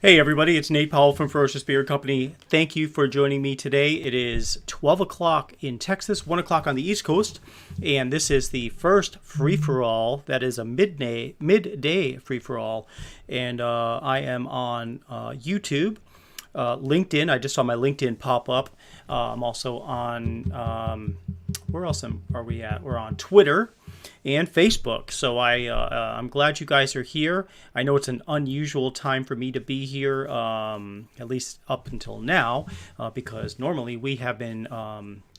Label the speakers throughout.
Speaker 1: Hey everybody, it's Nate Powell from Ferocious Beard Company. Thank you for joining me today. It is 12 o'clock in Texas, 1 o'clock on the East Coast, and this is the first free-for-all that is a midday free-for-all. And I am on YouTube, LinkedIn. I just saw my LinkedIn pop up. I'm also on, where else are we at? We're on Twitter and Facebook. So I'm glad you guys are here. I know it's an unusual time for me to be here, at least up until now, because normally we have been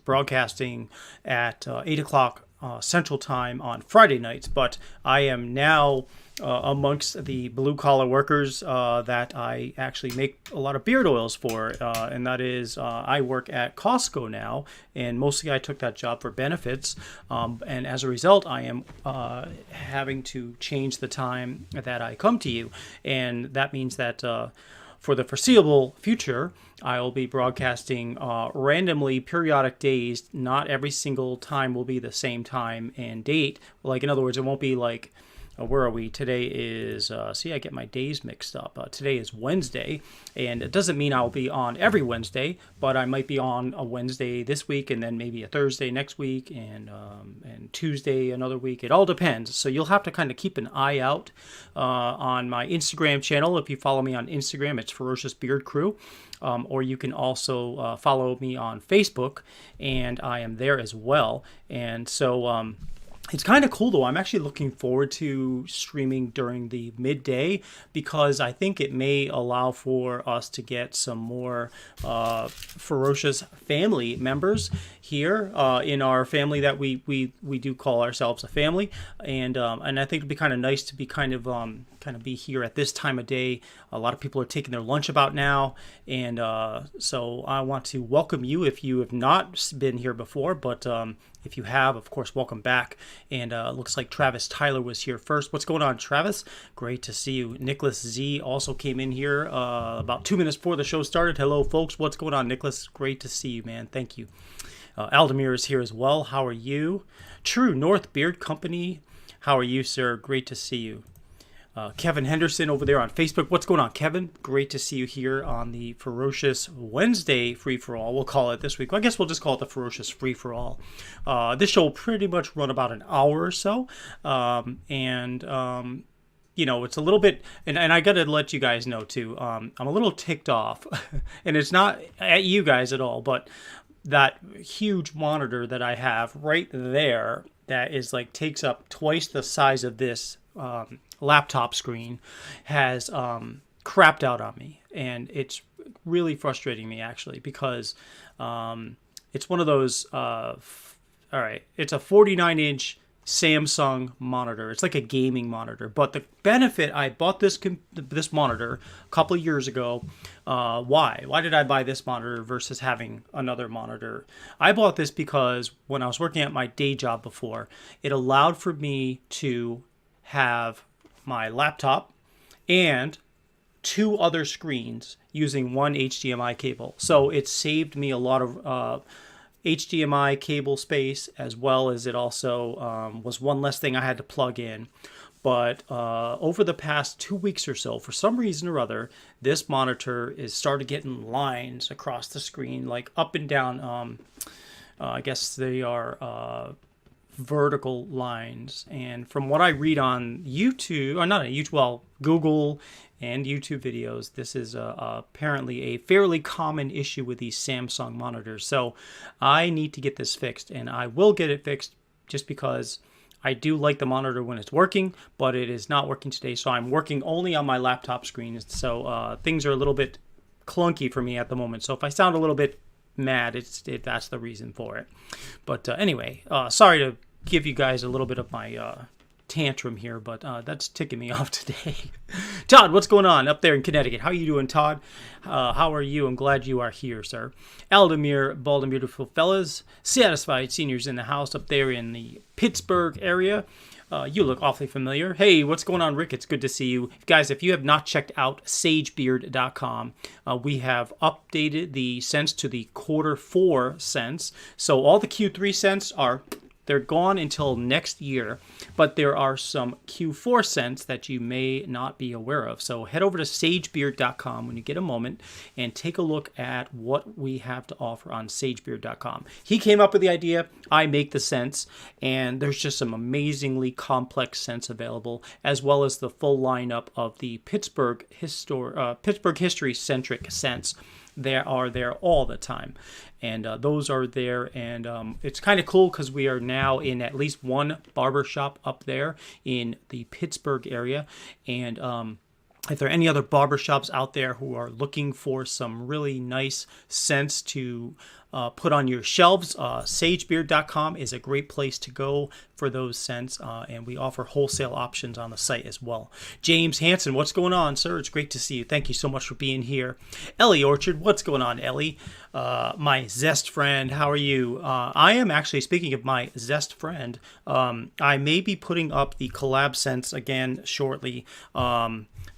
Speaker 1: broadcasting at 8 o'clock Central Time on Friday nights, but I am now amongst the blue-collar workers that I actually make a lot of beard oils for, and that is I work at Costco now, and mostly I took that job for benefits, and as a result I am having to change the time that I come to you, and that means that for the foreseeable future, I will be broadcasting randomly periodic days. Not every single time will be the same time and date. Like, in other words, it won't be like, where are we? Today is, see, I get my days mixed up. Today is Wednesday, and it doesn't mean I'll be on every Wednesday, but I might be on a Wednesday this week, and then maybe a Thursday next week, and Tuesday another week. It all depends. So you'll have to kind of keep an eye out on my Instagram channel. If you follow me on Instagram, it's Ferocious Beard Crew. Or you can also follow me on Facebook, and I am there as well. And so it's kind of cool, though. I'm actually looking forward to streaming during the midday because I think it may allow for us to get some more Ferocious family members here in our family that we do call ourselves a family, and I think it'd be kind of nice to be kind of be here at this time of day. A lot of people are taking their lunch about now, and so I want to welcome you if you have not been here before, but if you have, of course, welcome back. And looks like Travis Tyler was here first. What's going on, Travis? Great to see you. Nicholas Z also came in here about 2 minutes before the show started. Hello, folks. What's going on, Nicholas? Great to see you, man. Thank you. Aldemir is here as well. How are you? True North Beard Company. How are you, sir? Great to see you. Kevin Henderson over there on Facebook. What's going on, Kevin? Great to see you here on the Ferocious Wednesday Free-For-All. We'll call it this week. Well, I guess we'll just call it the Ferocious Free-For-All. This show will pretty much run about an hour or so. You know, it's a little bit, and I got to let you guys know, too, I'm a little ticked off. And it's not at you guys at all, but that huge monitor that I have right there that is like takes up twice the size of this laptop screen has crapped out on me, and it's really frustrating me actually because it's one of those all right, it's a 49-inch Samsung monitor. It's like a gaming monitor, but the benefit, I bought this monitor a couple of years ago. Why did I buy this monitor versus having another monitor? I bought this because when I was working at my day job before, it allowed for me to have my laptop and two other screens using one HDMI cable. So it saved me a lot of HDMI cable space, as well as it also was one less thing I had to plug in. But over the past 2 weeks or so, for some reason or other, this monitor is started getting lines across the screen, like up and down. I guess they are vertical lines, and from what I read on YouTube, or not on YouTube, well, Google and YouTube videos, this is apparently a fairly common issue with these Samsung monitors. So I need to get this fixed, and I will get it fixed just because I do like the monitor when it's working, but it is not working today, so I'm working only on my laptop screen, so things are a little bit clunky for me at the moment. So if I sound a little bit mad, that's the reason for it. But anyway, sorry to give you guys a little bit of my tantrum here, but that's ticking me off today. Todd, what's going on up there in Connecticut? How are you doing, Todd? How are you? I'm glad you are here, sir. Aldemir, bald and beautiful fellas, satisfied seniors in the house up there in the Pittsburgh area. You look awfully familiar. Hey, what's going on, Rick? It's good to see you. Guys, if you have not checked out sagebeard.com, we have updated the cents to the Q4 cents. So all the Q3 cents are They're gone until next year, but there are some Q4 scents that you may not be aware of. So head over to sagebeard.com when you get a moment and take a look at what we have to offer on sagebeard.com. He came up with the idea, I make the scents, and there's just some amazingly complex scents available, as well as the full lineup of the Pittsburgh history-centric scents. They are there all the time, and those are there, and it's kind of cool because we are now in at least one barber shop up there in the Pittsburgh area, and if there are any other barbershops out there who are looking for some really nice scents to put on your shelves, sagebeard.com is a great place to go for those scents, and we offer wholesale options on the site as well. James Hanson, what's going on, sir? It's great to see you. Thank you so much for being here. Ellie Orchard, what's going on, Ellie? My Zest friend, how are you? I am actually, speaking of my Zest friend, I may be putting up the collab scents again shortly.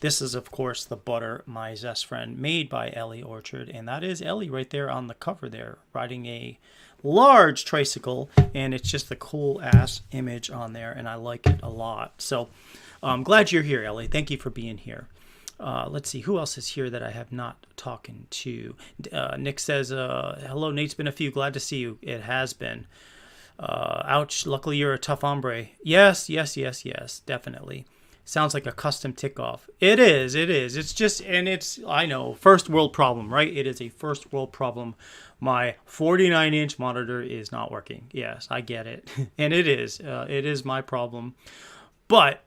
Speaker 1: This is, of course, the butter, my Zest friend, made by Ellie Orchard. And that is Ellie right there on the cover there, riding a large tricycle. And it's just a cool-ass image on there, and I like it a lot. So I'm glad you're here, Ellie. Thank you for being here. Let's see, who else is here that I have not talking to? Nick says, hello, Nate, it's been a few. Glad to see you. It has been. Ouch, luckily you're a tough hombre. Yes, definitely. Sounds like a custom tick-off. It is. It's just, and it's, I know, first world problem, right? It is a first world problem. My 49-inch monitor is not working. Yes, I get it. And it is my problem. But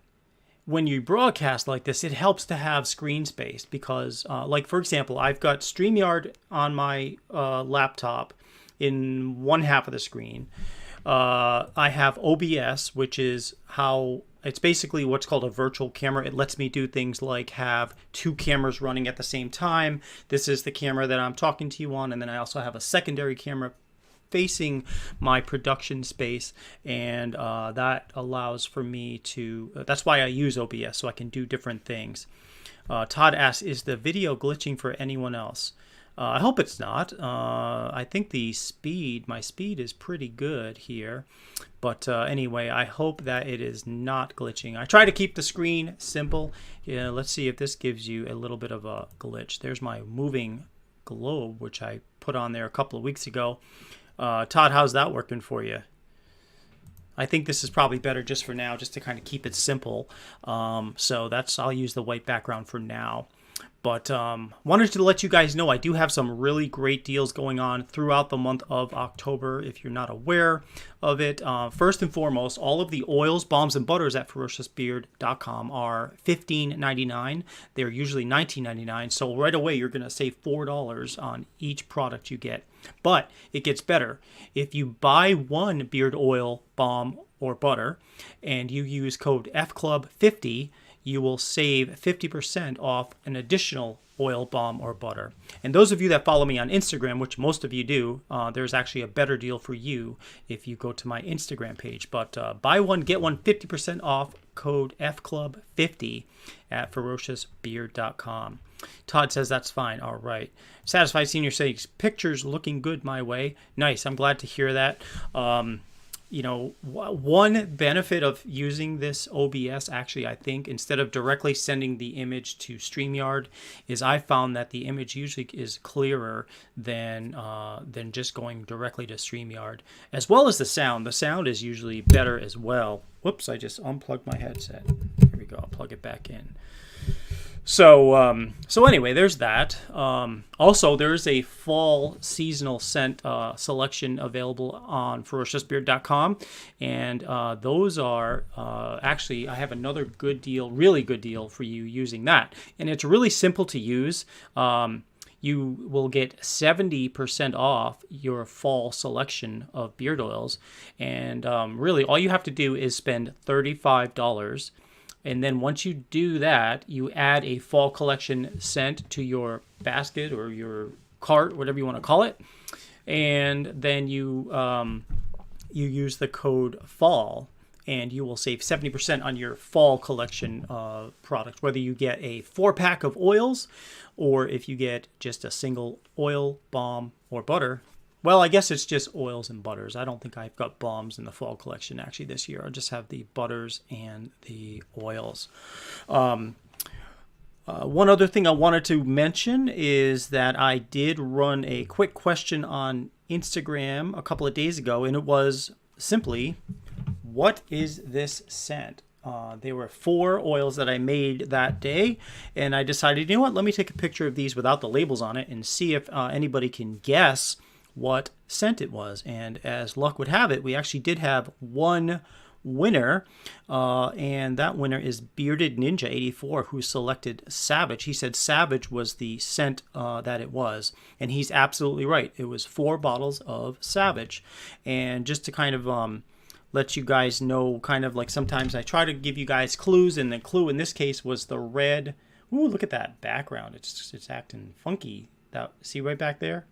Speaker 1: when you broadcast like this, it helps to have screen space because, like, for example, I've got StreamYard on my laptop in one half of the screen. I have OBS, which is how it's basically what's called a virtual camera. It lets me do things like have two cameras running at the same time. This is the camera that I'm talking to you on, and then I also have a secondary camera facing my production space, and that allows for me to, that's why I use OBS, so I can do different things. Todd asks, is the video glitching for anyone else? I hope it's not. I think my speed is pretty good here. But anyway, I hope that it is not glitching. I try to keep the screen simple. Yeah, let's see if this gives you a little bit of a glitch. There's my moving globe, which I put on there a couple of weeks ago. Todd, how's that working for you? I think this is probably better just for now, just to kind of keep it simple. So I'll use the white background for now. But wanted to let you guys know I do have some really great deals going on throughout the month of October, if you're not aware of it. First and foremost, all of the oils, balms, and butters at ferociousbeard.com are $15.99. They're usually $19.99. So right away, you're going to save $4 on each product you get. But it gets better. If you buy one beard oil, balm, or butter, and you use code FCLUB50, you will save 50% off an additional oil, balm, or butter. And those of you that follow me on Instagram, which most of you do, there's actually a better deal for you if you go to my Instagram page. But buy one, get one 50% off, code FCLUB50 at ferociousbeard.com. Todd says that's fine. All right. Satisfied Senior says, pictures looking good my way. Nice. I'm glad to hear that. You know, one benefit of using this OBS, actually, I think, instead of directly sending the image to StreamYard, is I found that the image usually is clearer than just going directly to StreamYard, as well as the sound. The sound is usually better as well. Whoops, I just unplugged my headset. Here we go. I'll plug it back in. So anyway, there's that. Also, there's a fall seasonal scent selection available on ferociousbeard.com, and those are actually, I have another good deal, really good deal for you using that, and it's really simple to use. You will get 70% off your fall selection of beard oils, and really all you have to do is spend $35. And then once you do that, you add a fall collection scent to your basket or your cart, whatever you want to call it. And then you use the code FALL, and you will save 70% on your fall collection product, whether you get a 4-pack of oils or if you get just a single oil, balm, or butter. Well, I guess it's just oils and butters. I don't think I've got balms in the fall collection actually this year. I'll just have the butters and the oils. One other thing I wanted to mention is that I did run a quick question on Instagram a couple of days ago, and it was simply, what is this scent? There were 4 oils that I made that day, and I decided, you know what, let me take a picture of these without the labels on it and see if anybody can guess what scent it was. And as luck would have it, we actually did have one winner, and that winner is Bearded Ninja 84, who selected Savage. He said Savage was the scent that it was, and he's absolutely right. It was 4 bottles of Savage. And just to kind of let you guys know, kind of like sometimes I try to give you guys clues, and the clue in this case was the red. Ooh, look at that background. It's acting funky. That, see right back there?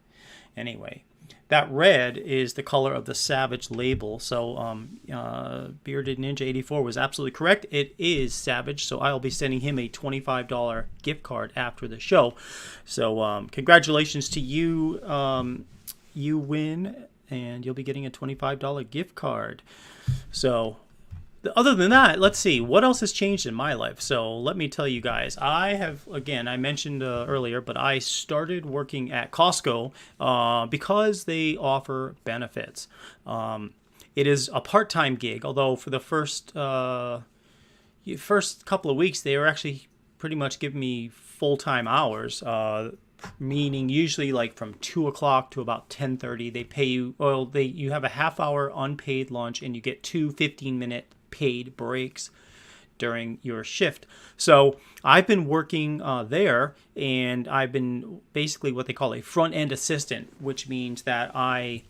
Speaker 1: Anyway, that red is the color of the Savage label. So Bearded Ninja 84 was absolutely correct. It is Savage. So I'll be sending him a $25 gift card after the show. So congratulations to you. You win, and you'll be getting a $25 gift card. So other than that, let's see what else has changed in my life. So let me tell you guys, I have, again, I mentioned earlier, but I started working at Costco because they offer benefits. It is a part-time gig, although for the first couple of weeks they were actually pretty much giving me full-time hours. Meaning usually like from 2 o'clock to about 10:30, they pay you. Well, you have a half-hour unpaid lunch, and you get 2 15-minute paid breaks during your shift. So I've been working there, and I've been basically what they call a front-end assistant, which means that I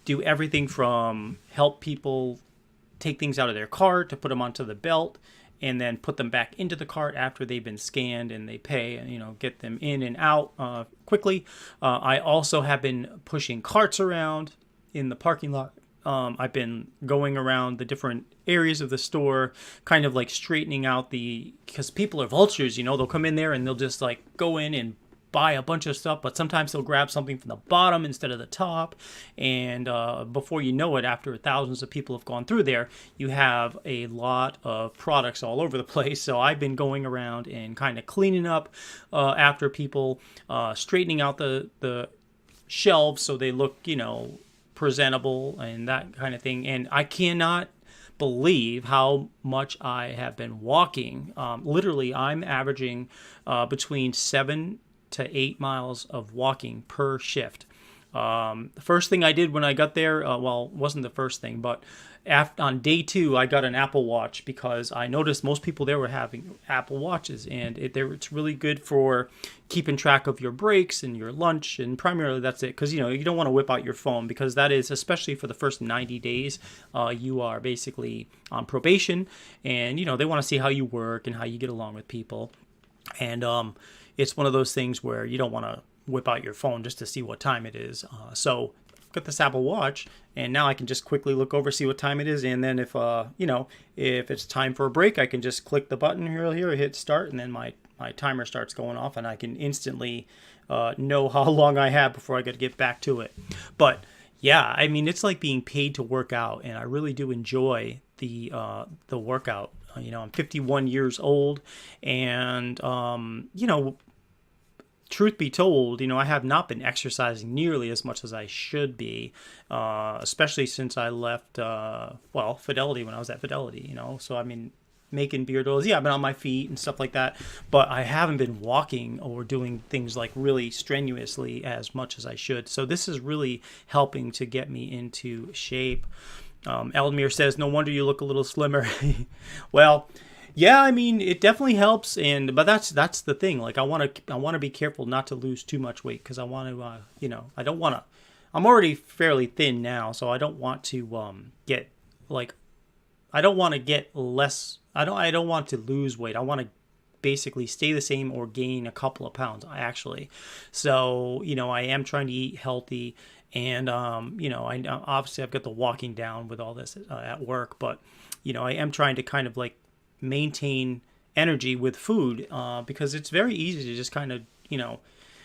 Speaker 1: do everything from help people take things out of their cart to put them onto the belt, and then put them back into the cart after they've been scanned and they pay, and get them in and out quickly. I also have been pushing carts around in the parking lot. I've been going around the different areas of the store, kind of like straightening out because people are vultures, they'll come in there and they'll just like go in and buy a bunch of stuff, but sometimes they'll grab something from the bottom instead of the top. And before you know it, after thousands of people have gone through there, you have a lot of products all over the place. So I've been going around and kind of cleaning up after people, straightening out the shelves so they look, presentable and that kind of thing. And I cannot believe how much I have been walking. Literally, I'm averaging between 7 to 8 miles of walking per shift. The first thing I did when I got there, well, it wasn't the first thing, but on day 2, I got an Apple Watch because I noticed most people there were having Apple Watches, and it's really good for keeping track of your breaks and your lunch, and primarily that's it, because you don't want to whip out your phone, because that is, especially for the first 90 days, you are basically on probation, and they want to see how you work and how you get along with people, and it's one of those things where you don't want to whip out your phone just to see what time it is. So I've got this Apple Watch, and now I can just quickly look over, see what time it is, and then if it's time for a break, I can just click the button here, hit start, and then my timer starts going off, and I can instantly know how long I have before I got to get back to it. But yeah, I mean, it's like being paid to work out, and I really do enjoy the workout. I'm 51 years old, and truth be told, I have not been exercising nearly as much as I should be, especially since I left, Fidelity, when I was at Fidelity, So, I mean, making beard oils, yeah, I've been on my feet and stuff like that, but I haven't been walking or doing things like really strenuously as much as I should. So this is really helping to get me into shape. Eldmir says, no wonder you look a little slimmer. Well, yeah, I mean, it definitely helps, but that's the thing. Like, I want to be careful not to lose too much weight, because I want to, I don't want to. I'm already fairly thin now, so I don't want to get like, I don't want to get less. I don't want to lose weight. I want to basically stay the same or gain a couple of pounds, actually. So I am trying to eat healthy, and I obviously I've got the walking down with all this at work, but I am trying to kind of like maintain energy with food, because it's very easy to just kind of,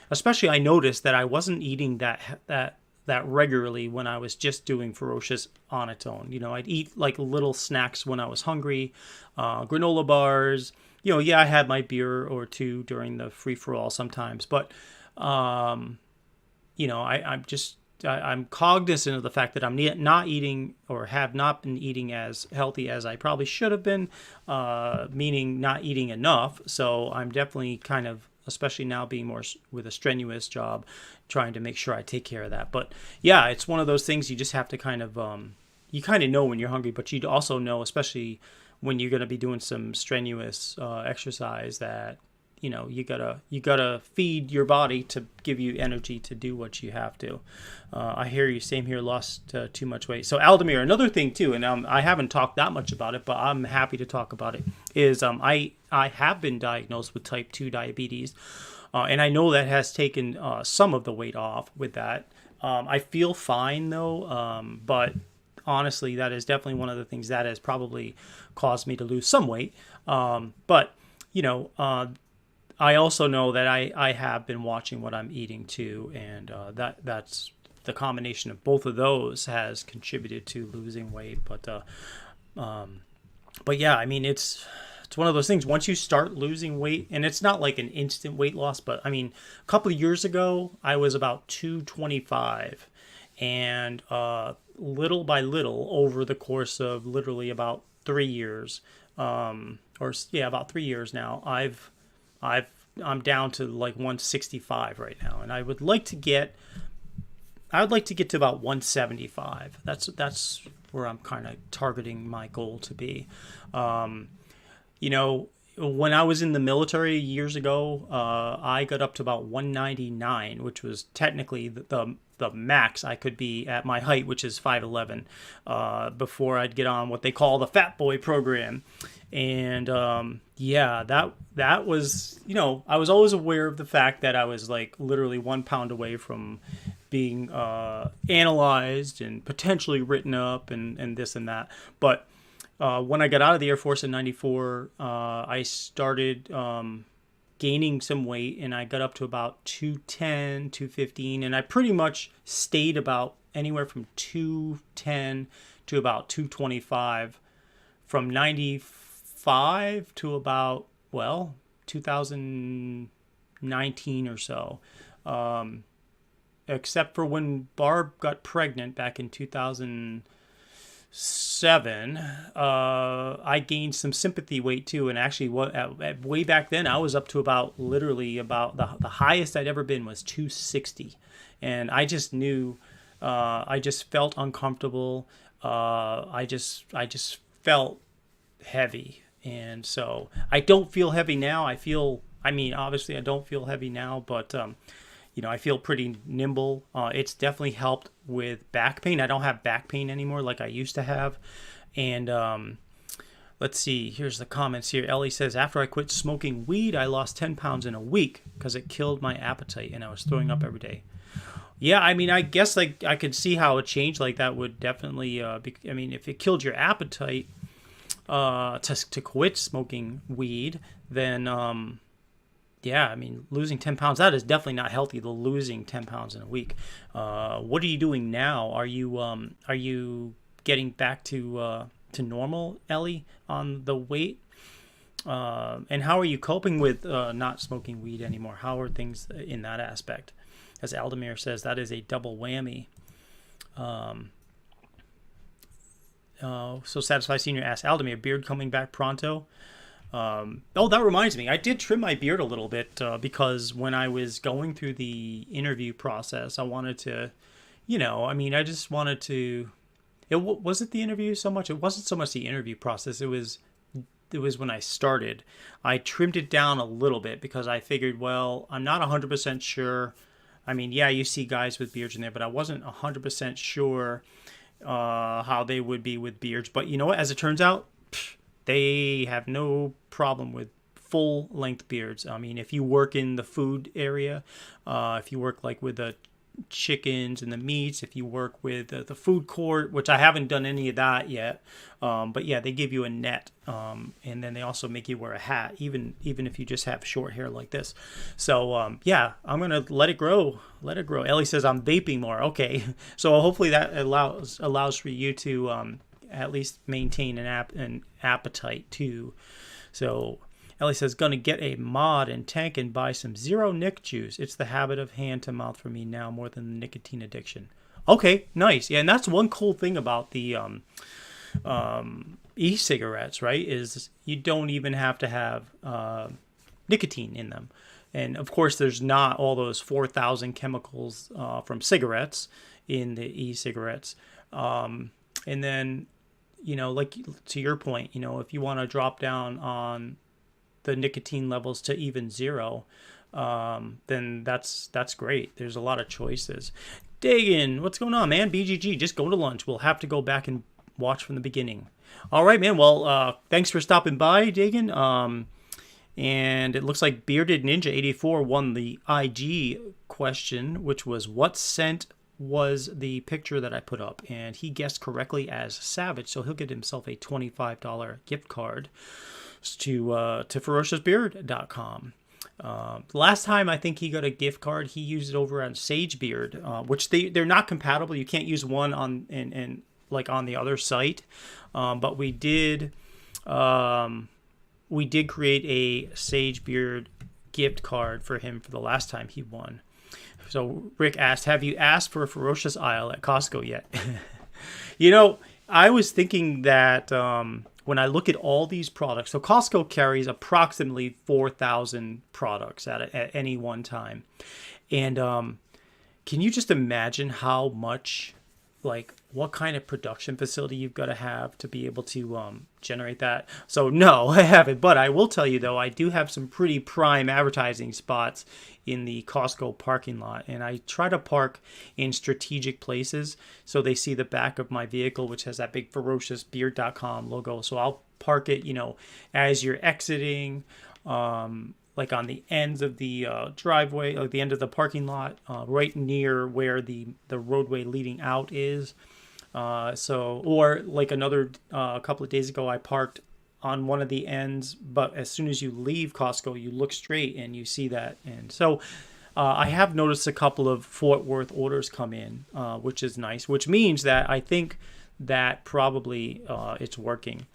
Speaker 1: especially I noticed that I wasn't eating that that regularly when I was just doing Ferocious on its own. I'd eat like little snacks when I was hungry, granola bars. Yeah, I had my beer or two during the free for all sometimes, but I'm cognizant of the fact that I'm not eating or have not been eating as healthy as I probably should have been, meaning not eating enough. So I'm definitely kind of, especially now being more with a strenuous job, trying to make sure I take care of that. But yeah, it's one of those things you just have to kind of, you kind of know when you're hungry, but you also know, especially when you're going to be doing some strenuous exercise, that you gotta feed your body to give you energy to do what you have to. I hear you. Same here. Lost too much weight. So Aldemir, another thing too, and I haven't talked that much about it, but I'm happy to talk about it. Is I have been diagnosed with type 2 diabetes, and I know that has taken some of the weight off with that. I feel fine though, but honestly, that is definitely one of the things that has probably caused me to lose some weight. But I also know that I have been watching what I'm eating too, and that's the combination of both of those has contributed to losing weight. But yeah, I mean it's one of those things. Once you start losing weight, and it's not like an instant weight loss, but I mean a couple of years ago I was about 225, and little by little over the course of literally about 3 years, about 3 years now, I'm down to like 165 right now, and I would like to get to about 175. That's where I'm kind of targeting my goal to be. When I was in the military years ago, I got up to about 199, which was technically the max I could be at my height, which is 5'11", before I'd get on what they call the Fat Boy program. And that was, I was always aware of the fact that I was like literally 1 pound away from being analyzed and potentially written up and this and that. But when I got out of the Air Force in '94, I started gaining some weight, and I got up to about 210, 215, and I pretty much stayed about anywhere from 210 to about 225 from 95 to about, 2019 or so. Except for when Barb got pregnant back in 2007, I gained some sympathy weight too. And actually, way back then, I was up to about the highest I'd ever been was 260. And I just knew, I just felt uncomfortable. I just felt heavy. And so I don't feel heavy now. Obviously I don't feel heavy now, but I feel pretty nimble. It's definitely helped with back pain. I don't have back pain anymore like I used to have. And let's see, here's the comments here. Ellie says, after I quit smoking weed, I lost 10 pounds in a week because it killed my appetite and I was throwing up every day. Yeah, I guess I could see how a change like that would definitely, if it killed your appetite to quit smoking weed, then losing 10 pounds, that is definitely not healthy, the losing 10 pounds in a week. What are you doing now? Are you getting back to normal, Ellie, on the weight? And how are you coping with not smoking weed anymore? How are things in that aspect? As Aldemir says, that is a double whammy. So Satisfied Senior asks, Aldemir, beard coming back pronto? That reminds me. I did trim my beard a little bit because when I was going through the interview process, I wanted to, I just wanted to. Was it the interview so much? It wasn't so much the interview process. It was when I started. I trimmed it down a little bit because I figured, I'm not 100% sure. You see guys with beards in there, but I wasn't 100% sure how they would be with beards. But you know what? As it turns out, they have no problem with full length beards. If you work in the food area, if you work like with a chickens and the meats, if you work with the food court, which I haven't done any of that yet. But yeah, they give you a net, and then they also make you wear a hat, even if you just have short hair like this. So yeah, I'm gonna let it grow. Let it grow. Ellie says I'm vaping more. Okay, so hopefully that allows for you to at least maintain an appetite too. So Ellie says, gonna get a mod and tank and buy some zero nic juice. It's the habit of hand to mouth for me now more than the nicotine addiction. Okay, nice. Yeah, and that's one cool thing about the e-cigarettes, right? Is you don't even have to have nicotine in them. And of course, there's not all those 4,000 chemicals from cigarettes in the e-cigarettes. And then, like to your point, if you want to drop down on the nicotine levels to even zero, then that's great. There's a lot of choices. Dagan, what's going on, man? BGG, just go to lunch. We'll have to go back and watch from the beginning. All right, man. Well, thanks for stopping by, Dagan. And it looks like Bearded Ninja 84 won the IG question, which was what scent was the picture that I put up, and he guessed correctly as Savage, so he'll get himself a $25 gift card to ferociousbeard.com. Last time I think he got a gift card, he used it over on Sage Beard, which they're not compatible. You can't use one on like on the other site, but we did create a Sage Beard gift card for him for the last time he won. So Rick asked, have you asked for a Ferocious aisle at Costco yet? I was thinking that when I look at all these products, so Costco carries approximately 4,000 products at any one time. And can you just imagine how much, like, what kind of production facility you've got to have to be able to generate that? So no, I haven't. But I will tell you, though, I do have some pretty prime advertising spots in the Costco parking lot. And I try to park in strategic places so they see the back of my vehicle, which has that big ferociousbeard.com logo. So I'll park it, as you're exiting, like on the ends of the driveway, like the end of the parking lot, right near where the roadway leading out is. Or like another couple of days ago, I parked on one of the ends, but as soon as you leave Costco, you look straight and you see that. And so I have noticed a couple of Fort Worth orders come in, which is nice, which means that I think that probably it's working.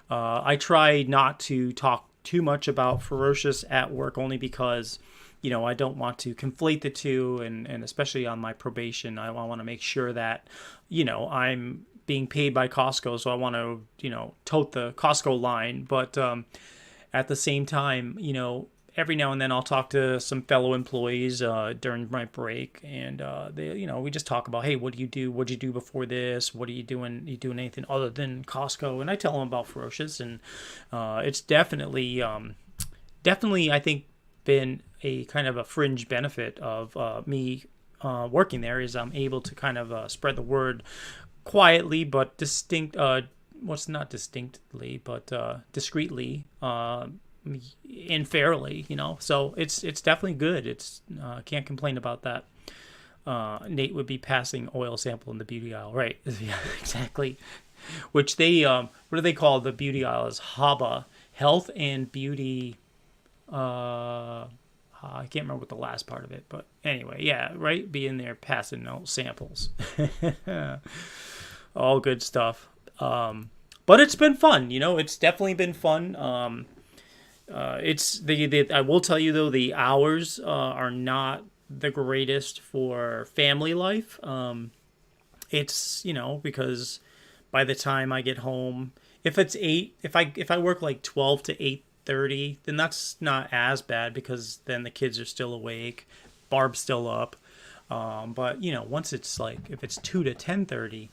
Speaker 1: I try not to talk too much about Ferocious at work only because, I don't want to conflate the two, and especially on my probation, I want to make sure that, I'm being paid by Costco, so I want to, tote the Costco line. But at the same time, every now and then I'll talk to some fellow employees during my break, and they, we just talk about, hey, what do you do? What did you do before this? What are you doing? Are you doing anything other than Costco? And I tell them about Ferocious, and it's definitely, I think, been a kind of a fringe benefit of me working there is I'm able to kind of spread the word quietly but not distinctly, but discreetly and fairly, so it's definitely good. It's can't complain about that. Nate would be passing oil sample in the beauty aisle, right? Yeah, exactly. Which they what do they call the beauty aisle? Is HABA, health and beauty. I can't remember what the last part of it, but anyway, yeah, right. Be in there passing out samples. All good stuff. But it's been fun, It's definitely been fun. It's I will tell you though, the hours are not the greatest for family life. It's because by the time I get home, if I work like 12 to 8:30, then that's not as bad because then the kids are still awake, Barb's still up. But once it's like if it's 2 to 10:30,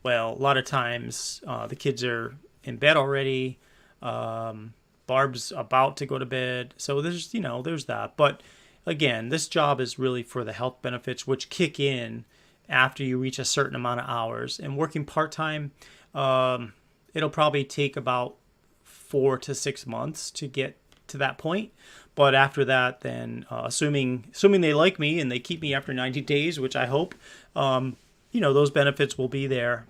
Speaker 1: well, a lot of times the kids are in bed already. Barb's about to go to bed. So there's that. But again, this job is really for the health benefits, which kick in after you reach a certain amount of hours. And working part-time, it'll probably take about 4 to 6 months to get to that point. But after that, then assuming they like me and they keep me after 90 days, which I hope, those benefits will be there.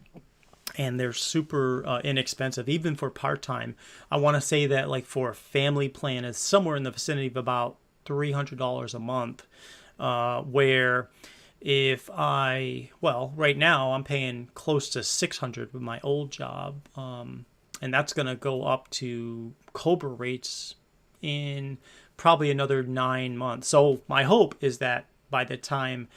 Speaker 1: And they're super inexpensive, even for part-time. I want to say that like for a family plan is somewhere in the vicinity of about $300 a month, where right now I'm paying close to $600 with my old job, and that's going to go up to Cobra rates in probably another 9 months. So my hope is that by the time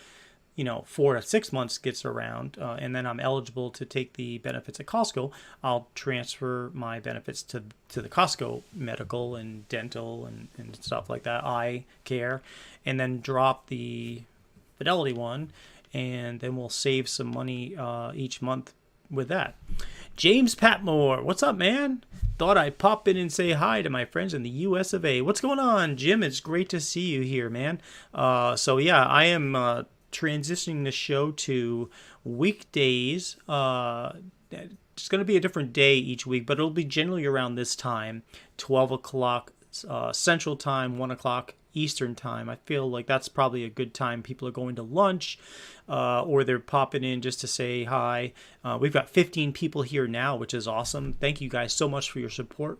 Speaker 1: 4 to 6 months gets around, and then I'm eligible to take the benefits at Costco, I'll transfer my benefits to the Costco medical and dental and stuff like that, eye care, and then drop the Fidelity one, and then we'll save some money each month with that. James Patmore, what's up, man? Thought I'd pop in and say hi to my friends in the US of A. What's going on, Jim? It's great to see you here, man. So yeah, I am transitioning the show to weekdays. It's going to be a different day each week, but it'll be generally around this time, 12 o'clock Central Time, 1 o'clock Eastern Time. I feel like that's probably a good time. People are going to lunch, or they're popping in just to say hi. We've got 15 people here now, which is awesome. Thank you guys so much for your support.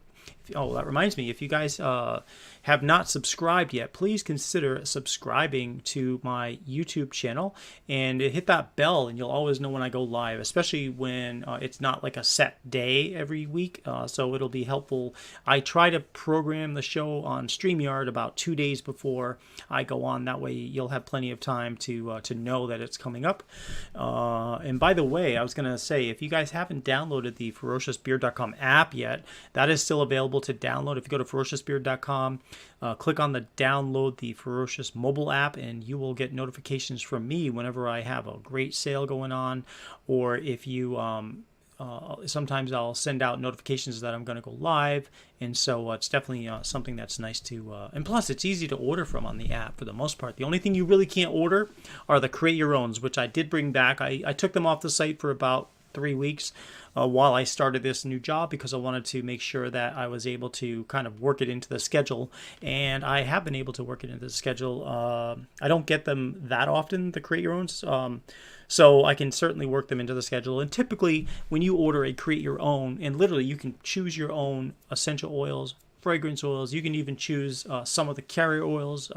Speaker 1: Oh, that reminds me, if you guys have not subscribed yet, please consider subscribing to my YouTube channel and hit that bell, and you'll always know when I go live, especially when it's not like a set day every week, so it'll be helpful. I try to program the show on StreamYard about 2 days before I go on. That way you'll have plenty of time to know that it's coming up. And by the way, I was going to say, if you guys haven't downloaded the ferociousbeard.com app yet, that is still available to download. If you go to ferociousbeard.com, click on the download the Ferocious mobile app, and you will get notifications from me whenever I have a great sale going on, or if you sometimes I'll send out notifications that I'm going to go live, and so it's definitely something that's nice to, and plus it's easy to order from on the app for the most part. The only thing you really can't order are the create your owns, which I did bring back. I took them off the site for about 3 weeks while I started this new job, because I wanted to make sure that I was able to kind of work it into the schedule, and I have been able to work it into the schedule. I don't get them that often, the create your owns, so I can certainly work them into the schedule. And typically when you order a create your own, and literally you can choose your own essential oils, fragrance oils, you can even choose some of the carrier oils,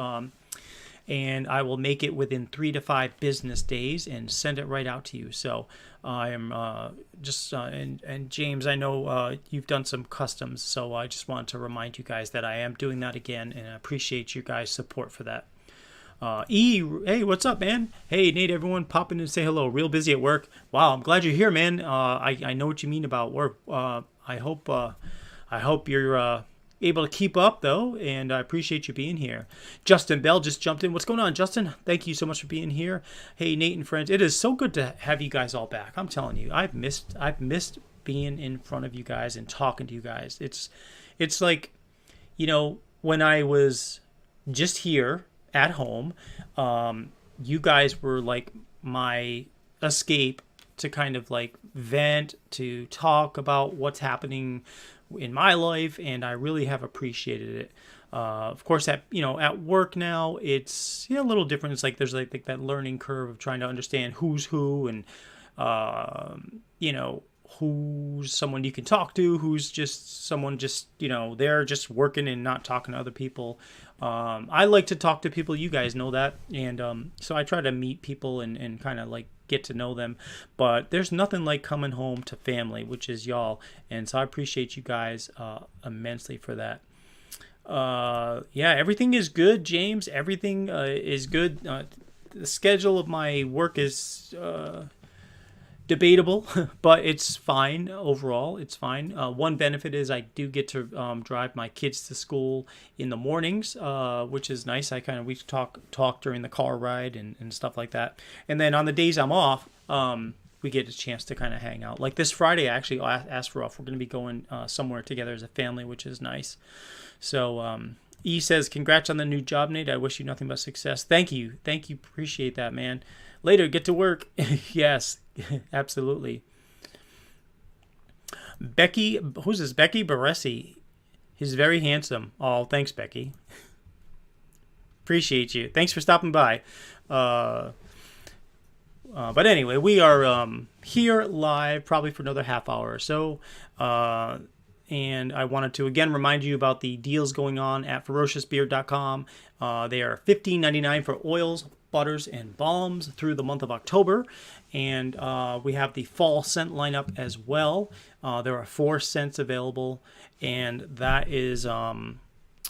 Speaker 1: and I will make it within 3 to 5 business days and send it right out to you. So I am and James, I know you've done some customs, so I just wanted to remind you guys that I am doing that again, and I appreciate you guys' support for that. Hey, what's up, man? Hey, Nate, everyone, pop in and say hello. Real busy at work. Wow, I'm glad you're here, man. I know what you mean about work. I hope you're able to keep up, though, and I appreciate you being here. Justin Bell just jumped in. What's going on, Justin? Thank you so much for being here. Hey, Nate and friends, it is so good to have you guys all back. I'm telling you, I've missed being in front of you guys and talking to you guys. It's like, when I was just here at home, you guys were like my escape to kind of like vent, to talk about what's happening in my life, and I really have appreciated it. Of course, at work now, it's a little different. It's like there's like that learning curve of trying to understand who's who, and who's someone you can talk to, who's just someone they're just working and not talking to other people. I like to talk to people, you guys know that, and so I try to meet people and kind of like get to know them, but there's nothing like coming home to family, which is y'all, and so I appreciate you guys immensely for that. Everything is good, James. Everything is good. The schedule of my work is debatable, but it's fine overall. It's fine. One benefit is I do get to drive my kids to school in the mornings, which is nice. We talk during the car ride and stuff like that. And then on the days I'm off, we get a chance to kind of hang out. Like this Friday, I actually asked for off. We're going to be going somewhere together as a family, which is nice. So E says, congrats on the new job, Nate. I wish you nothing but success. Thank you. Appreciate that, man. Later, get to work. Yes, absolutely. Becky, who's this? Becky Baresi. He's very handsome. Oh, thanks, Becky. Appreciate you. Thanks for stopping by. But anyway, we are here live probably for another half hour or so. And I wanted to again remind you about the deals going on at ferociousbeard.com. They are $15.99 for oils, butters, and balms through the month of October. And we have the fall scent lineup as well. There are 4 scents available. And that is,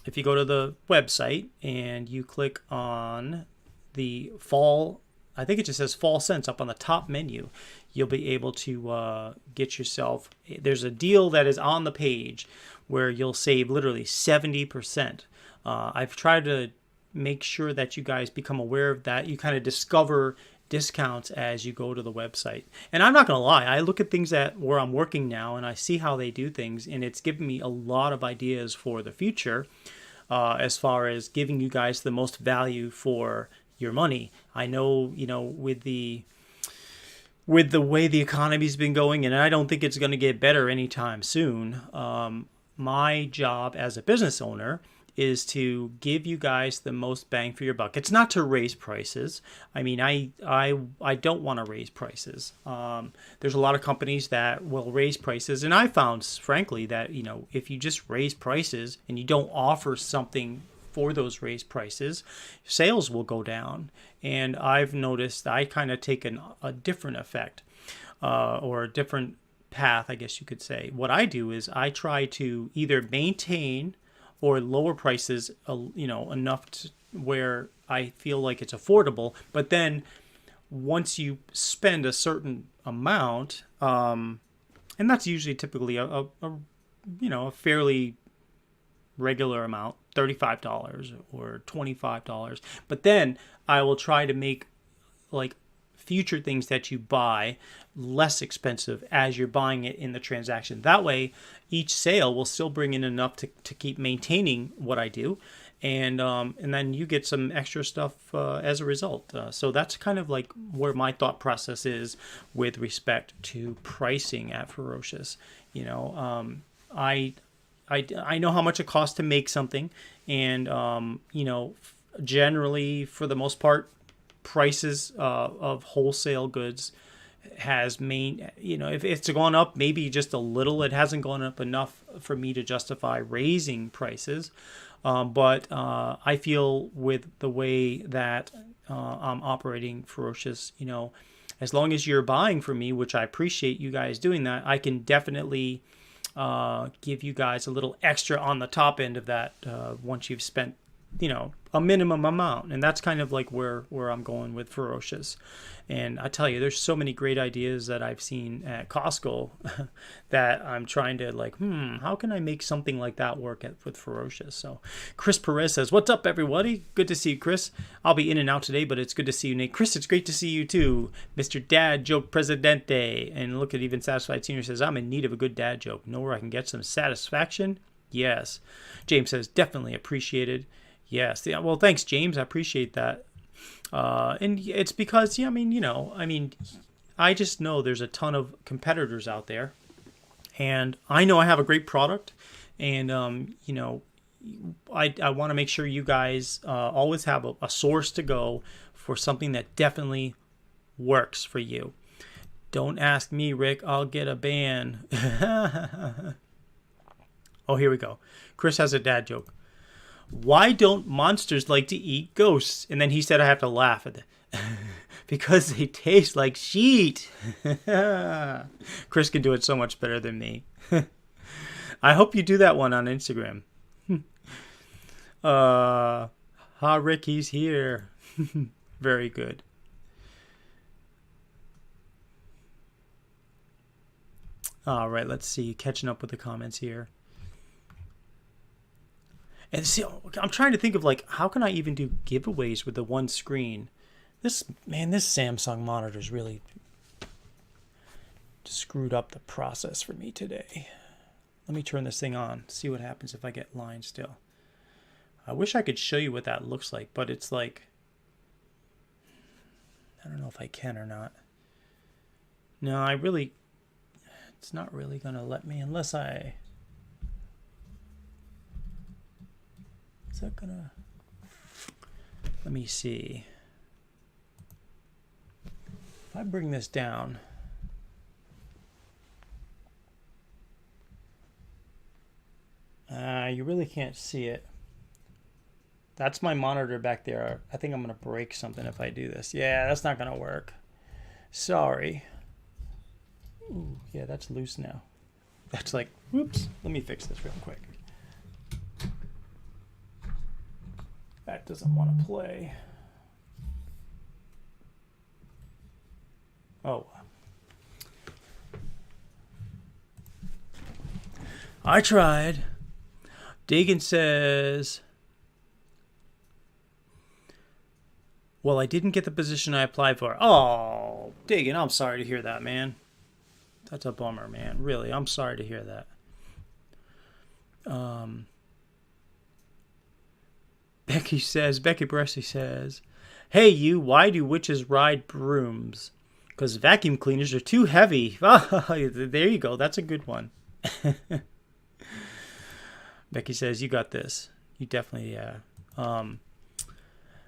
Speaker 1: if you go to the website and you click on the fall, I think it just says fall scents up on the top menu, you'll be able to get yourself, there's a deal that is on the page where you'll save literally 70%. I've tried to make sure that you guys become aware of that. You kind of discover discounts as you go to the website. And I'm not going to lie, I look at things where I'm working now and I see how they do things, and it's given me a lot of ideas for the future as far as giving you guys the most value for your money. I know, with the way the economy's been going, and I don't think it's going to get better anytime soon. My job as a business owner is to give you guys the most bang for your buck. It's not to raise prices. I mean, I don't want to raise prices. There's a lot of companies that will raise prices, and I found, frankly, that if you just raise prices and you don't offer something for those raised prices, sales will go down. And I've noticed I kind of take a different effect or a different path, I guess you could say. What I do is I try to either maintain or lower prices, enough to where I feel like it's affordable. But then once you spend a certain amount, and that's usually typically a fairly regular amount, $35 or $25. But then I will try to make like future things that you buy less expensive as you're buying it in the transaction. That way, each sale will still bring in enough to keep maintaining what I do. And then you get some extra stuff as a result. So that's kind of like where my thought process is with respect to pricing at Ferocious. I know how much it costs to make something, and generally, for the most part, prices of wholesale goods has if it's gone up maybe just a little, it hasn't gone up enough for me to justify raising prices. But I feel with the way that I'm operating Ferocious, as long as you're buying from me, which I appreciate you guys doing that, I can definitely give you guys a little extra on the top end of that once you've spent a minimum amount. And that's kind of like where I'm going with Ferocious. And I tell you, there's so many great ideas that I've seen at Costco that I'm trying to how can I make something like that work with Ferocious? So Chris Perez says, what's up, everybody? Good to see you, Chris. I'll be in and out today, but it's good to see you, Nate. Chris, it's great to see you too. Mr. Dad Joke Presidente. And look at Even Satisfied Senior says, I'm in need of a good dad joke. Know where I can get some satisfaction? Yes. James says, definitely appreciated. Yes. Yeah, well, thanks, James. I appreciate that. And it's because, I just know there's a ton of competitors out there. And I know I have a great product. And, I want to make sure you guys always have a source to go for something that definitely works for you. Don't ask me, Rick. I'll get a ban. Oh, here we go. Chris has a dad joke. Why don't monsters like to eat ghosts? And then he said I have to laugh at it. Because they taste like shit. Chris can do it so much better than me. I hope you do that one on Instagram. Rick, he's here. Very good. All right, let's see. Catching up with the comments here. And see, I'm trying to think of how can I even do giveaways with the one screen? This Samsung monitor's really screwed up the process for me today. Let me turn this thing on, see what happens if I get lines still. I wish I could show you what that looks like, but it's I don't know if I can or not. No, it's not really going to let me unless I... that gonna... Let me see. If I bring this down... You really can't see it. That's my monitor back there. I think I'm going to break something if I do this. Yeah, that's not going to work. Sorry. Ooh, yeah, that's loose now. That's like, whoops. Let me fix this real quick. That doesn't want to play. Oh. I tried. Dagan says, well, I didn't get the position I applied for. Oh, Dagan, I'm sorry to hear that, man. That's a bummer, man. Really, I'm sorry to hear that. Becky Bressy says, hey, you, why do witches ride brooms? Because vacuum cleaners are too heavy. There you go. That's a good one. Becky says, you got this. You definitely, yeah.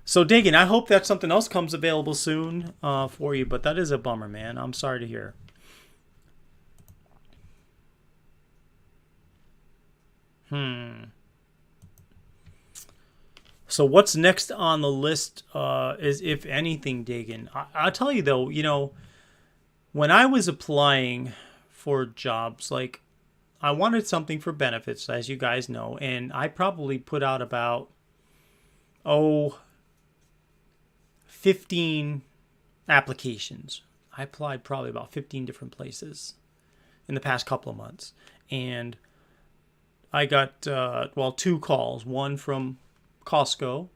Speaker 1: So, Dagan, I hope that something else comes available soon for you, but that is a bummer, man. I'm sorry to hear. So what's next on the list is, if anything, Dagan. I'll tell you, though, you know, when I was applying for jobs, like, I wanted something for benefits, as you guys know, and I probably put out about, 15 applications. I applied probably about 15 different places in the past couple of months. And I got, 2 calls, one from Costco,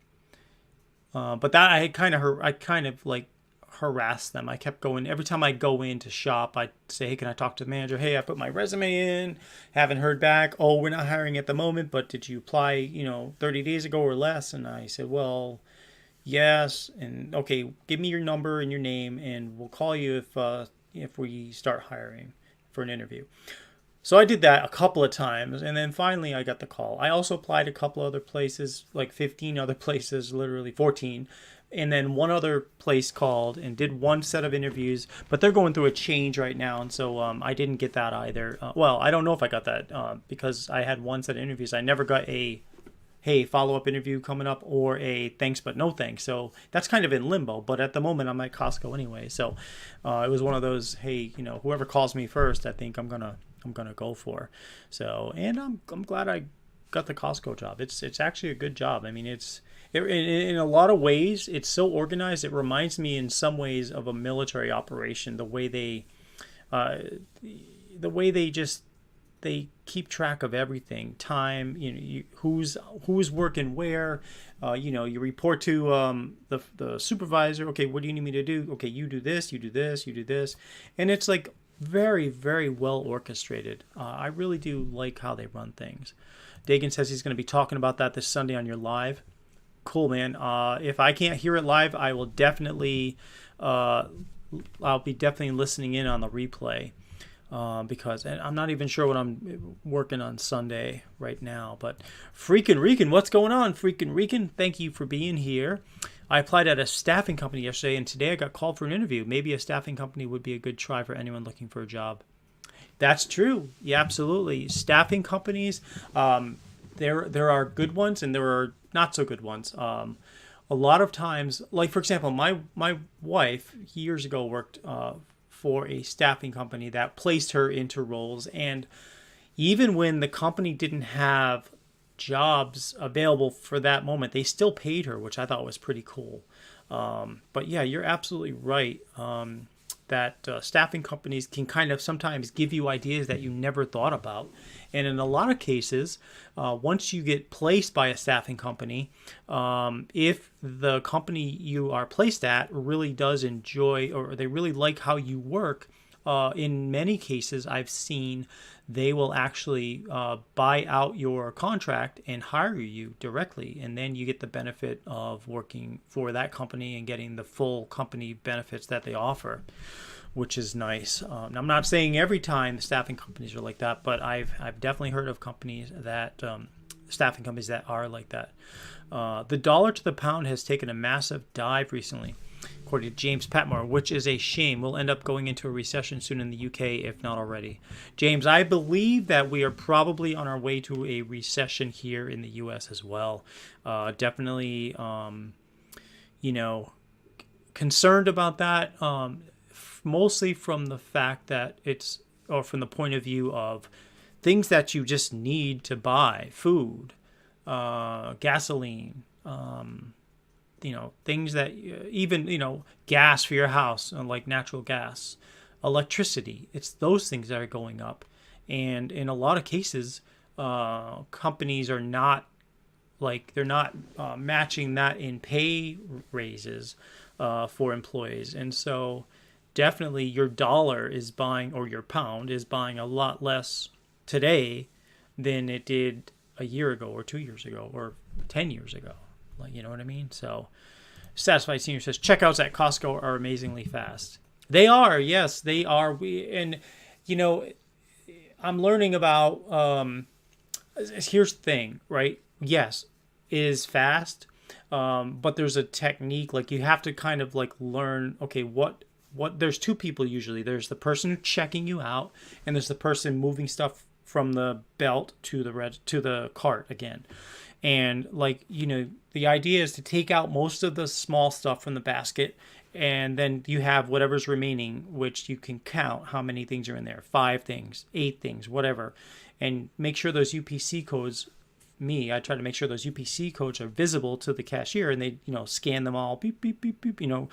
Speaker 1: but that I kind of like harassed them. I kept going. Every time I go in to shop, I'd say, hey, can I talk to the manager? Hey, I put my resume in, haven't heard back. Oh, we're not hiring at the moment, but did you apply, 30 days ago or less? And I said, well, yes. And okay, give me your number and your name, and we'll call you if we start hiring for an interview. So I did that a couple of times, and then finally I got the call. I also applied a couple other places, like 15 other places, literally 14. And then one other place called and did one set of interviews, but they're going through a change right now, and so I didn't get that either. Well, I don't know if I got that because I had one set of interviews. I never got a, hey, follow-up interview coming up, or a thanks but no thanks. So that's kind of in limbo, but at the moment I'm at Costco anyway. So it was one of those, hey, whoever calls me first, I think I'm gonna go for. So, and I'm glad I got the Costco job. It's actually a good job. I mean, in a lot of ways, it's so organized. It reminds me in some ways of a military operation. The way they keep track of everything, time. Who's working where. You report to the supervisor. Okay, what do you need me to do? Okay, you do this, you do this, you do this, and it's like very, very well orchestrated. I really do like how they run things. Dagan says he's going to be talking about that this Sunday on your live. Cool, man. If I can't hear it live, I will definitely, I'll be definitely listening in on the replay because I'm not even sure what I'm working on Sunday right now. But Freakin' Rican, what's going on, Freakin' Rican? Thank you for being here. I applied at a staffing company yesterday, and today I got called for an interview. Maybe a staffing company would be a good try for anyone looking for a job. That's true. Yeah, absolutely. Staffing companies, there are good ones and there are not so good ones. A lot of times, like for example, my wife years ago worked for a staffing company that placed her into roles, and even when the company didn't have jobs available for that moment, they still paid her, which I thought was pretty cool. But yeah, you're absolutely right. That staffing companies can kind of sometimes give you ideas that you never thought about. And in a lot of cases, once you get placed by a staffing company, if the company you are placed at really does enjoy, or they really like how you work, in many cases I've seen they will actually buy out your contract and hire you directly. And then you get the benefit of working for that company and getting the full company benefits that they offer, which is nice. I'm not saying every time the staffing companies are like that, but I've definitely heard of companies that staffing companies that are like that. The dollar to the pound has taken a massive dive recently, according to James Patmore, which is a shame. We'll end up going into a recession soon in the UK, if not already. James, I believe that we are probably on our way to a recession here in the US as well. Definitely, concerned about that, mostly from the fact that or from the point of view of things that you just need to buy, food, gasoline, things that even, gas for your house, like natural gas, electricity. It's those things that are going up. And in a lot of cases, companies are not they're not matching that in pay raises for employees. And so definitely your dollar is buying, or your pound is buying a lot less today than it did a year ago or 2 years ago or 10 years ago. You know what I mean? So Satisfied Senior says checkouts at Costco are amazingly fast. They are. Yes, they are. I'm learning about, here's the thing, right? Yes, it is fast. But there's a technique, you have to kind of learn, okay, what there's two people usually. There's the person checking you out, and there's the person moving stuff from the belt to the cart again. And the idea is to take out most of the small stuff from the basket, and then you have whatever's remaining, which you can count how many things are in there, 5 things, 8 things, whatever, and make sure those UPC codes. I try to make sure those UPC codes are visible to the cashier, and they, scan them all, beep, beep, beep, beep, and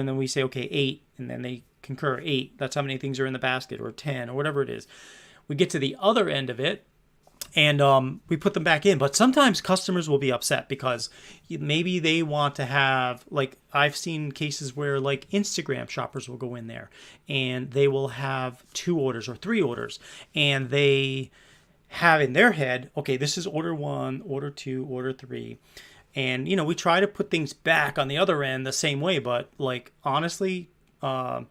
Speaker 1: then we say, okay, 8, and then they concur 8. That's how many things are in the basket, or 10, or whatever it is. We get to the other end of it, and we put them back in. But sometimes customers will be upset because maybe they want to have, I've seen cases where Instagram shoppers will go in there and they will have 2 orders or 3 orders, and they have in their head, okay, this is order 1, order 2, order 3. And, we try to put things back on the other end the same way. But honestly, a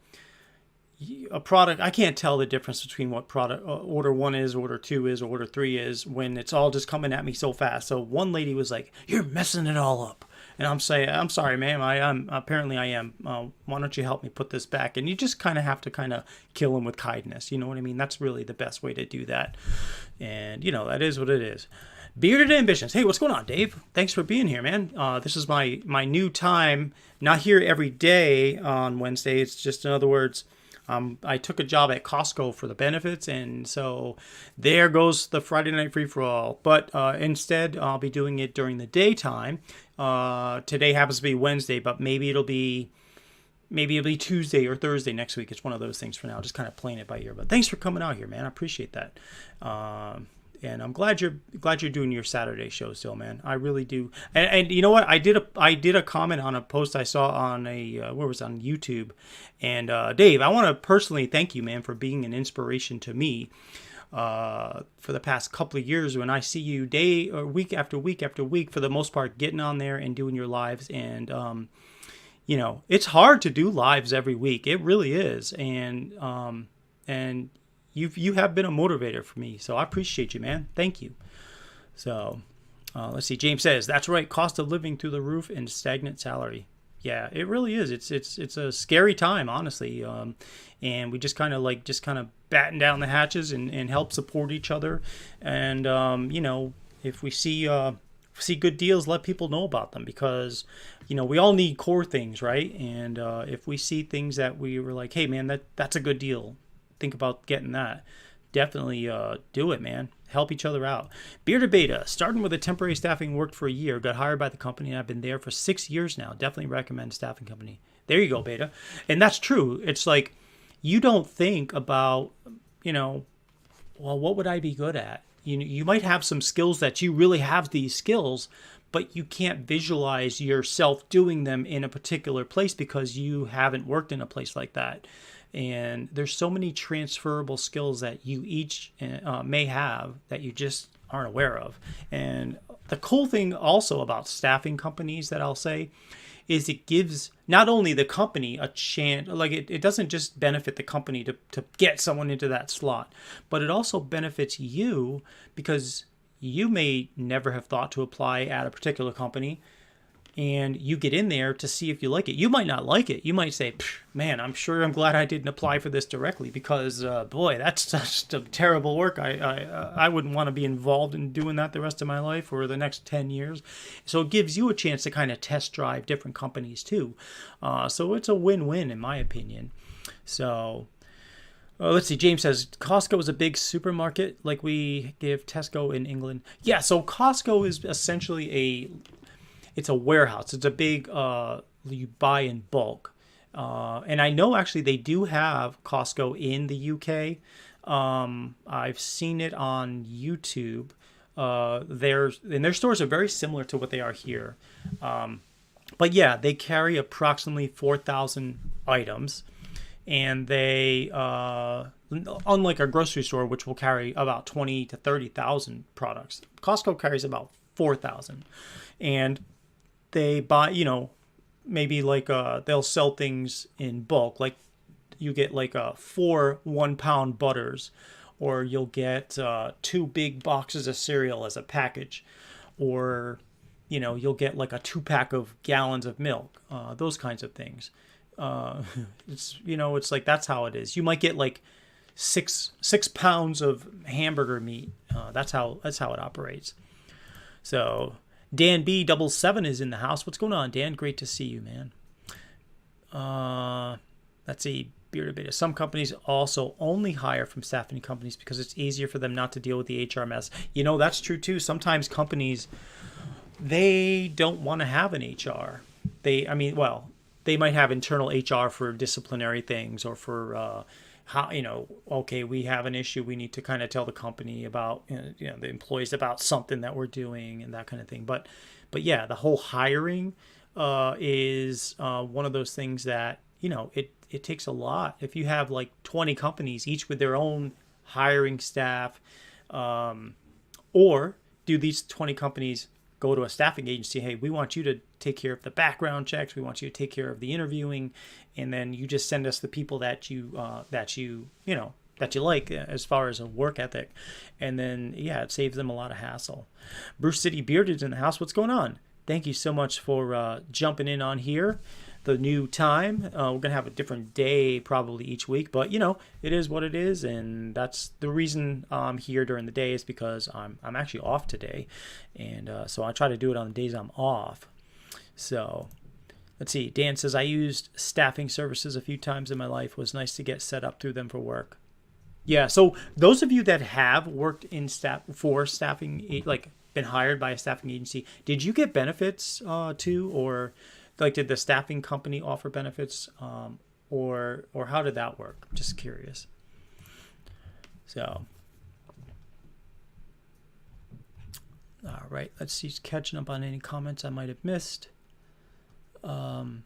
Speaker 1: product, I can't tell the difference between what product order 1 is, order 2 is, or order 3 is when it's all just coming at me so fast. So one lady was like, "You're messing it all up." And I'm saying, "I'm sorry, ma'am. I am. Apparently I am. Why don't you help me put this back?" And you just kind of have to kill them with kindness. You know what I mean? That's really the best way to do that. And, that is what it is. Bearded Ambitions. Hey, what's going on, Dave? Thanks for being here, man. This is my new time. Not here every day on Wednesday. It's just, in other words, I took a job at Costco for the benefits, and so there goes the Friday night free-for-all. But instead, I'll be doing it during the daytime. Today happens to be Wednesday, but maybe it'll be Tuesday or Thursday next week. It's one of those things for now, just kind of playing it by ear. But thanks for coming out here, man. I appreciate that. And I'm glad you're doing your Saturday show still, man. I really do. And you know what? I did a comment on a post I saw on on YouTube. And Dave, I want to personally thank you, man, for being an inspiration to me for the past couple of years. When I see you day or week after week after week, for the most part, getting on there and doing your lives. And it's hard to do lives every week. It really is. And you have been a motivator for me, so I appreciate you, man. Thank you. So let's see. James says, "That's right. Cost of living through the roof and stagnant salary." Yeah, it really is. It's a scary time, honestly. And we just kind of batten down the hatches and help support each other. And if we see good deals, let people know about them, because we all need core things, right? And if we see things that we were like, "Hey, man, that's a good deal. Think about getting that." Definitely do it, man. Help each other out. Bearded Beta, starting with a temporary staffing, worked for a year, got hired by the company, and I've been there for 6 years now. Definitely recommend staffing company. There you go, Beta. And that's true. It's like, you don't think about, well, what would I be good at? You might have some skills that you really have these skills, but you can't visualize yourself doing them in a particular place because you haven't worked in a place like that. And there's so many transferable skills that you each may have that you just aren't aware of. And the cool thing also about staffing companies that I'll say is it gives not only the company a chance, it doesn't just benefit the company to get someone into that slot, but it also benefits you because you may never have thought to apply at a particular company, and you get in there to see if you like it. You might not like it. You might say, man, I'm glad I didn't apply for this directly, because boy, that's just a terrible work. I wouldn't want to be involved in doing that the rest of my life or the next 10 years. So it gives you a chance to kind of test drive different companies too. So it's a win-win in my opinion. So let's see. James says Costco is a big supermarket like we give Tesco in England. Yeah, so Costco is essentially it's a warehouse. It's a big, you buy in bulk. And I know actually they do have Costco in the UK. I've seen it on YouTube. Their stores are very similar to what they are here. But yeah, they carry approximately 4,000 items. And they, unlike a grocery store, which will carry about 20 to 30,000 products, Costco carries about 4,000. And they buy, maybe like they'll sell things in bulk. Like you get like 4 1-pound butters, or you'll get 2 big boxes of cereal as a package, or you'll get like a 2-pack of gallons of milk. Those kinds of things. It's like that's how it is. You might get like 6 pounds of hamburger meat. That's how it operates. So Dan B77 is in the house. What's going on, Dan? Great to see you, man. Let's see. Bearded Beta. Some companies also only hire from staffing companies because it's easier for them not to deal with the HR mess. That's true too. Sometimes companies, they don't want to have an HR. They might have internal HR for disciplinary things, or for okay, we have an issue. We need to kind of tell the company about, the employees about something that we're doing and that kind of thing. But yeah, the whole hiring is one of those things that, it takes a lot. If you have like 20 companies, each with their own hiring staff, or do these 20 companies go to a staffing agency? Hey, we want you to take care of the background checks. We want you to take care of the interviewing, and then you just send us the people that you like as far as a work ethic. And then it saves them a lot of hassle. Bruce City Bearded in the house. What's going on? Thank you so much for jumping in on here. The new time. We're gonna have a different day probably each week, but it is what it is, and that's the reason I'm here during the day, is because I'm actually off today, and so I try to do it on the days I'm off. So let's see. Dan says I used staffing services a few times in my life. It was nice to get set up through them for work. Yeah. So those of you that have worked in staffing, like been hired by a staffing agency, did you get benefits too, or like did the staffing company offer benefits, or how did that work? I'm just curious. So, all right, let's see, catching up on any comments I might have missed. Okay.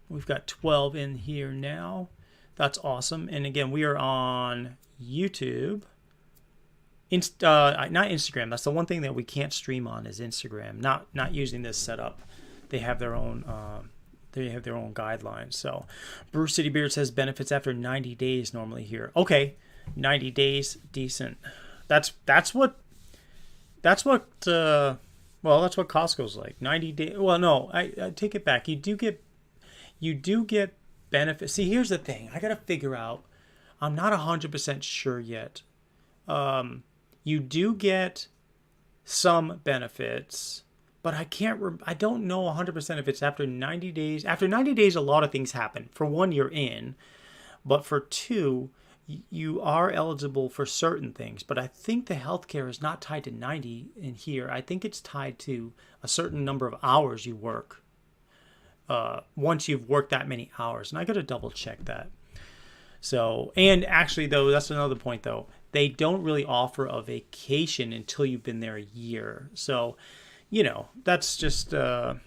Speaker 1: We've got 12 in here now. That's awesome. And again, we are on YouTube. Not Instagram. That's the one thing that we can't stream on, is Instagram. Not using this setup. They have their own guidelines. So Bruce City Beard says benefits after 90 days normally here. Okay, 90 days, decent. That's what Costco's like. 90 days. Well, no, I take it back. You do get benefits. See, here's the thing. I got to figure out. I'm not 100% sure yet. You do get some benefits, but I don't know 100% if it's after 90 days. After 90 days, a lot of things happen. For one, you're in, but for two, you are eligible for certain things. But I think the healthcare is not tied to 90 in here. I think it's tied to a certain number of hours you work. Once you've worked that many hours, and I got to double check that. So, and actually though, that's another point though. They don't really offer a vacation until you've been there a year. So, that's just, it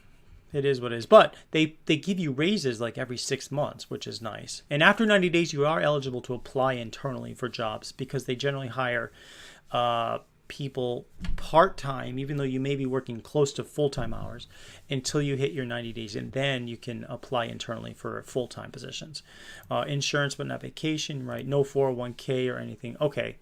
Speaker 1: is what it is. But they give you raises like every 6 months, which is nice. And after 90 days, you are eligible to apply internally for jobs, because they generally hire people part-time, even though you may be working close to full-time hours, until you hit your 90 days, and then you can apply internally for full-time positions. Insurance but not vacation, right? No 401k or anything. Okay.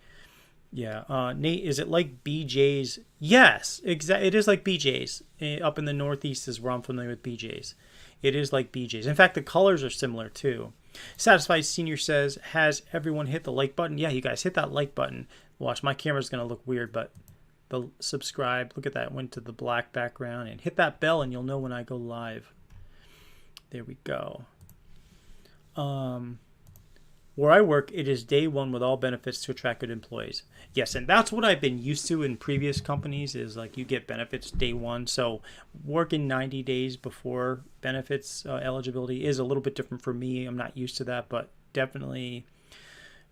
Speaker 1: Yeah. Nate, is it like BJ's? Yes, exactly. It is like BJ's. Up in the Northeast is where I'm familiar with BJ's. It is like BJ's. In fact, the colors are similar too. Satisfied Senior says, has everyone hit the like button? Yeah, you guys hit that like button. Watch, my camera's going to look weird, but the subscribe, look at that, went to the black background, and hit that bell and you'll know when I go live. There we go. Where I work, it is day one with all benefits to attract good employees. Yes, and that's what I've been used to in previous companies is like you get benefits day one. So working 90 days before benefits eligibility is a little bit different for me. I'm not used to that, but definitely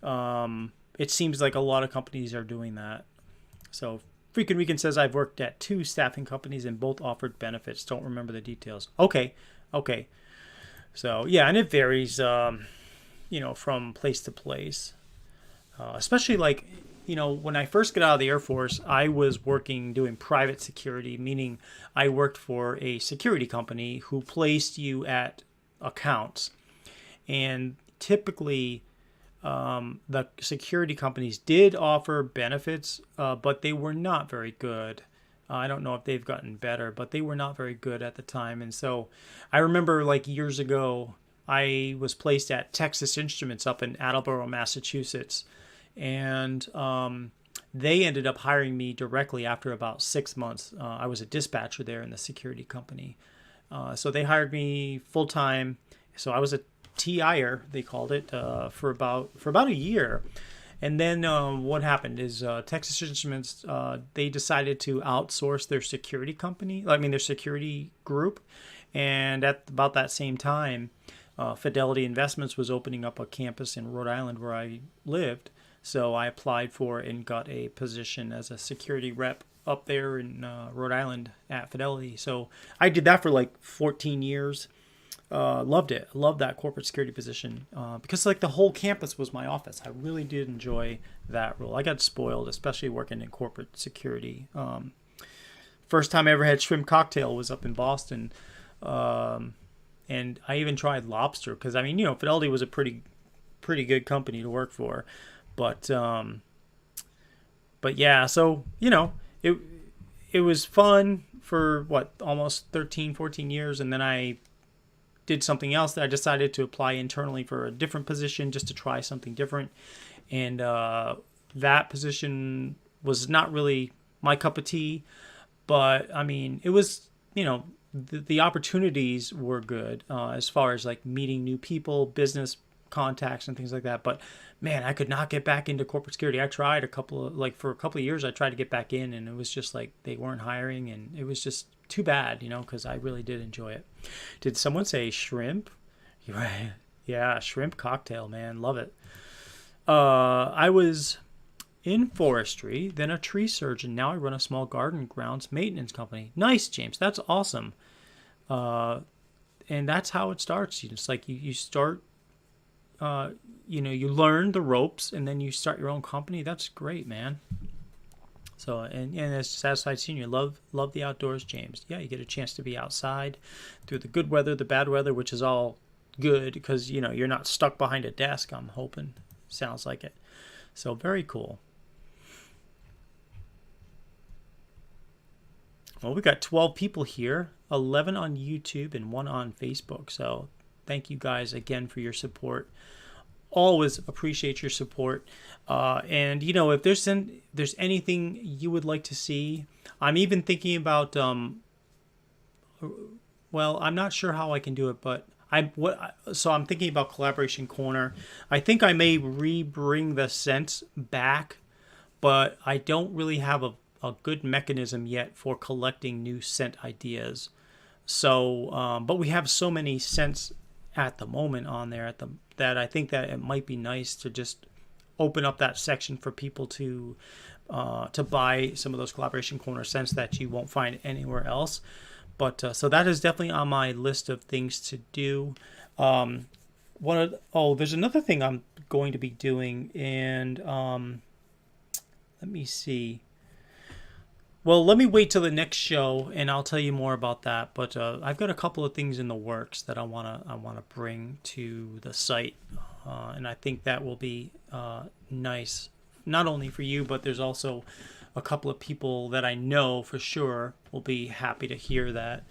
Speaker 1: it seems like a lot of companies are doing that. So Freakin' Weekend says, I've worked at 2 staffing companies and both offered benefits. Don't remember the details. Okay. So, yeah, and it varies, from place to place. Especially like, when I first got out of the Air Force, I was doing private security, meaning I worked for a security company who placed you at accounts. And typically, the security companies did offer benefits, but they were not very good. I don't know if they've gotten better, but they were not very good at the time. And so I remember like years ago, I was placed at Texas Instruments up in Attleboro, Massachusetts. And they ended up hiring me directly after about 6 months. I was a dispatcher there in the security company. So they hired me full time. So I was a TIer, they called it, for about a year. And then what happened is Texas Instruments, they decided to outsource their security their security group. And at about that same time, Fidelity Investments was opening up a campus in Rhode Island where I lived. So I applied for and got a position as a security rep up there in Rhode Island at Fidelity. So I did that for like 14 years. Loved it. Loved that corporate security position because like the whole campus was my office. I really did enjoy that role. I got spoiled, especially working in corporate security. First time I ever had shrimp cocktail was up in Boston. And I even tried lobster because, Fidelity was a pretty good company to work for. But yeah, so, it was fun for, almost 13, 14 years. And then I did something else that I decided to apply internally for a different position just to try something different. And that position was not really my cup of tea. But, it was, the opportunities were good as far as like meeting new people, business contacts and things like that. But man, I could not get back into corporate security. I tried for a couple of years, I tried to get back in and it was just like they weren't hiring and it was just too bad, because I really did enjoy it. Did someone say shrimp? Yeah, shrimp cocktail, man. Love it. I was in forestry, then a tree surgeon. Now I run a small garden grounds maintenance company. Nice, James. That's awesome. And that's how it starts. It's like you start, you learn the ropes and then you start your own company. That's great, man. So, and as Satisfied Senior, love the outdoors, James. Yeah, you get a chance to be outside through the good weather, the bad weather, which is all good because, you're not stuck behind a desk, I'm hoping. Sounds like it. So, very cool. Well, we got 12 people here, 11 on YouTube and 1 on Facebook. So thank you guys again for your support. Always appreciate your support. And, if there's anything you would like to see, I'm even thinking about, I'm not sure how I can do it, but I'm thinking about Collaboration Corner. I think I may re-bring the scents back, but I don't really have a good mechanism yet for collecting new scent ideas. So, but we have so many scents at the moment on there that I think that it might be nice to just open up that section for people to buy some of those Collaboration Corner scents that you won't find anywhere else. But so that is definitely on my list of things to do. There's another thing I'm going to be doing, and let me see. Well, let me wait till the next show, and I'll tell you more about that. But I've got a couple of things in the works that I wanna bring to the site, and I think that will be nice, not only for you, but there's also a couple of people that I know for sure will be happy to hear that.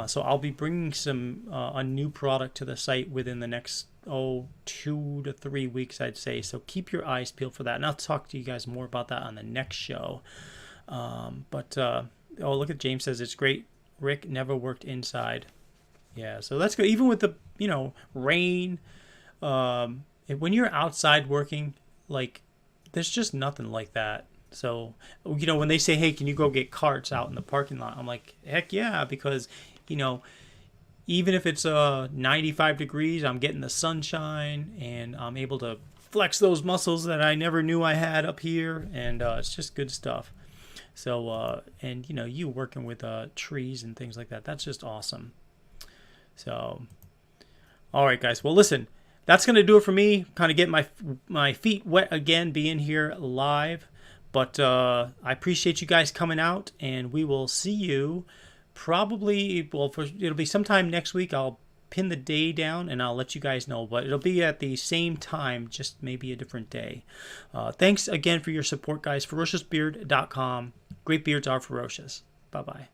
Speaker 1: So I'll be bringing a new product to the site within the next 2 to 3 weeks, I'd say. So keep your eyes peeled for that, and I'll talk to you guys more about that on the next show. Look at James says it's great. Rick never worked inside. Yeah, so that's good. Even with the rain, when you're outside working, like there's just nothing like that. So when they say, hey, can you go get carts out in the parking lot, I'm like, heck yeah, because even if it's 95 degrees, I'm getting the sunshine and I'm able to flex those muscles that I never knew I had up here, and it's just good stuff. So, you working with trees and things like that, that's just awesome. So, all right, guys. Well, listen, that's going to do it for me. Kind of get my feet wet again, being here live. But I appreciate you guys coming out, and we will see you probably, it'll be sometime next week. I'll pin the day down and I'll let you guys know, but it'll be at the same time, just maybe a different day. Thanks again for your support, guys. ferociousbeard.com. Great beards are ferocious. Bye-bye.